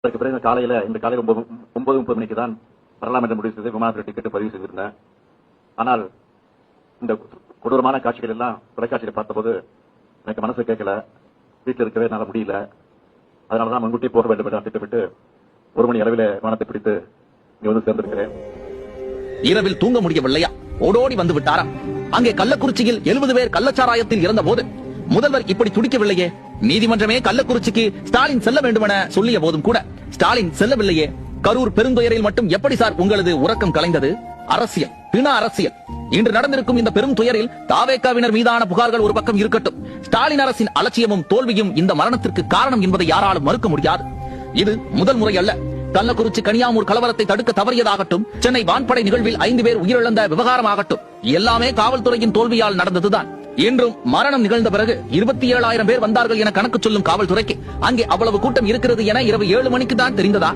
அதற்கு பிறகு இந்த காலையில் 9:30 மணிக்கு தான் வரலாம் என்று முடிவு செய்து விமானத்தில் டிக்கெட் பதிவு செய்திருந்தேன். ஆனால் இந்த கொடூரமான காட்சிகள் எல்லாம் தொலைக்காட்சியில் பார்த்தபோது எனக்கு மனசு கேட்கல, வீட்டில் இருக்கவே என்னால் முடியல. அதனாலதான் முன்கூட்டி போக வேண்டும் என்று திட்டமிட்டு 1 மணி அளவில் விமானத்தை பிடித்து இங்க வந்து சேர்ந்திருக்கிறேன். இரவில் தூங்க முடியவில்லையா? ஓடோடி வந்து விட்டாரா? அங்கே கள்ளக்குறிச்சியில் 70 பேர் கள்ளச்சாராயத்தில் இறந்த போது முதல்வர் இப்படி துடிக்கவில்லையே. நீதிமன்றமே கள்ளக்குறிச்சிக்கு ஸ்டாலின் செல்ல வேண்டுமென சொல்லிய போதும் கூட ஸ்டாலின் செல்லவில்லையே. கரூர் பெருந்துயரில் மட்டும் எப்படி சார் உங்களது உறக்கம் கலைந்தது? அரசியல், பிண அரசியல். இன்று நடந்திருக்கும் இந்த பெரும் துயரில் தாவேகாவினர் மீதான புகார்கள் ஒரு பக்கம் இருக்கட்டும், ஸ்டாலின் அரசின் அலட்சியமும் தோல்வியும் இந்த மரணத்திற்கு காரணம் என்பதை யாராலும் மறுக்க முடியாது. இது முதல் முறை அல்ல. கள்ளக்குறிச்சி கனியாமூர் கலவரத்தை தடுக்க தவறியதாகட்டும், சென்னை வான்படை நிகழ்வில் 5 பேர் உயிரிழந்த விவகாரமாகட்டும், எல்லாமே காவல்துறையின் தோல்வியால் நடந்ததுதான். இன்றும் மரணம் நிகழ்ந்த பிறகு 27,000 பேர் வந்தார்கள் என கணக்கு சொல்லும் காவல்துறைக்கு அங்கே அவ்வளவு கூட்டம் இருக்கிறது என இரவு 7 மணிக்கு தான் தெரிந்ததா?